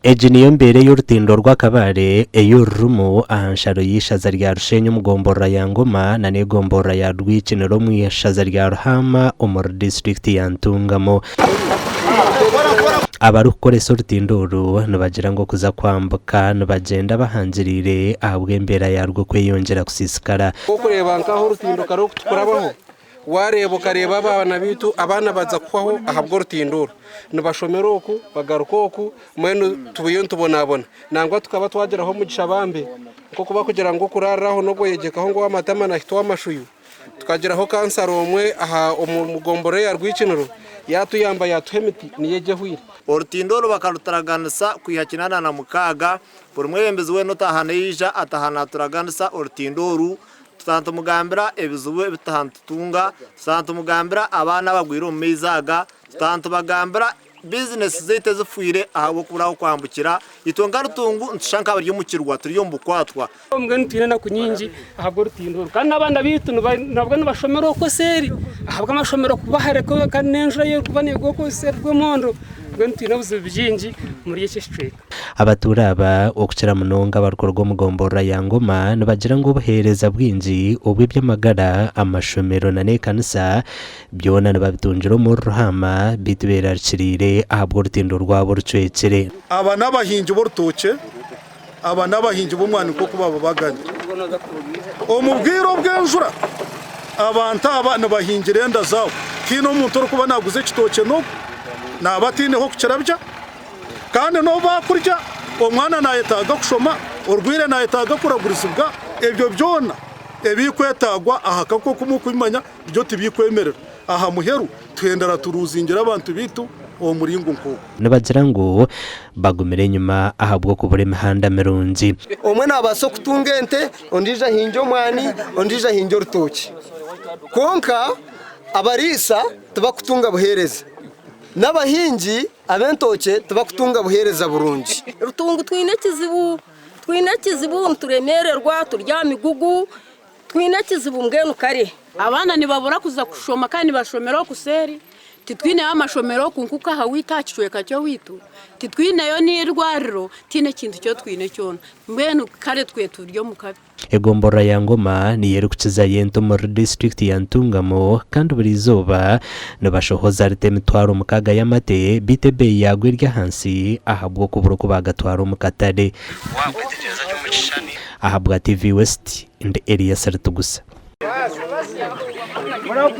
Eji niyo mbere y'urutindo rw'akabare ey'urumu ahansharo y'ishaza rya Rushenyi umugombora ya Ngoma na negombora ya Rwikiniro mu ishaza rya Ruhama umur district ya Ntungamo. Abarukoresa urutinduru nibagira ngo kuza kwambuka nibagenda bahanjirire ahabwe mbera yarwo kweyongera kusisikara kureba nkaho urutindo karo tukurabaho wareba ukareba abana bitu abana baza kwaho ahabwo urutinduru nibashomera oku bagaruka oku mwene tubuyo ntubonabona nangwa tukaba twageraho mu gishabambe nko kuba kugira ngo kuraraho no goyegekaho ngo amatama na hito amashuyu tukageraho kansaro omwe aha umugombore ya Rwikiniro yatuyamba yatuhemiti niyeje hwire urutinduru bakarutaraganisa kwihakinana na mukaga buri mwembezi we notahana yija atahana turaganisa urutinduru tutanto mugambira ebizuwe bitahantutunga tutanto mugambira abana bagwira mu mizaga tutanto bagambira business zite zifuire ahabo kuburaho kwambukira itonga rutungu nshanka bari mu kirwa turiyo mbukwatwa mbwe ntine na kunyinji ahabwo rutinduru kandi abana bitu nabwo nabashomero ko seri ahabwo amashomero kubahare ko kanenjo ye kubane go ko seri bw'imondo mbwe ntine buzubyinji muri iki street abaturaba okukira munonga barkorwa mugombora ya Ngoma nibagira ngo buhereza bwinji ubw'ibyamagara amashomero na nekanisa byona nibabitunjiro mu Ruhama bitubera kirire ahabwo rutindo rwabo rucwekere aba nabahinji borutoke aba nabahinji bomwani ko kuba baganye omubwiro bw'enjura abantu abana bahingire enda zawo kino umuntu kuba naguze kitoke no nabatine ho kucerabya kandi no bakurya omwana nayetaga kushoma urwire nayetaga kuragurisibwa ebyo byona ebikwetagwa aha kako kumukimanya byo tibikwemerera aha muheru twendara turuzingira abantu bitu uwo muringo nko nibagira ngo bagumire nyuma ahabwo kubure imihanda mirungi omwe nabaso kutungente ondija hinjo mwani ondija hinjo rutoki konka abarisa tubakutunga buhereza n'abahinji abentoke tubakutunga buhereza burungi rutungu twine kizibu turemererwa turyama igugu twine kizibu mbwenu kare abana nibabura kuza kushoma kandi bashomero kuseri titwine amashomero kunkuka hawitachweka cyo witu titwine yo nirwariro tine kintu cyo twine cyona mbwenu kare twe turyo mukabe egombora ya Ngoma ni yerukukiza yento muri district ya Ntungamo kandi buri zuba nibashohoza ritemitwaro mukaga y'amate bitebe yagwe rya hansi ahabwo kuburo kubagatwaro mukatare ahabwa TV West and area Saratugusa.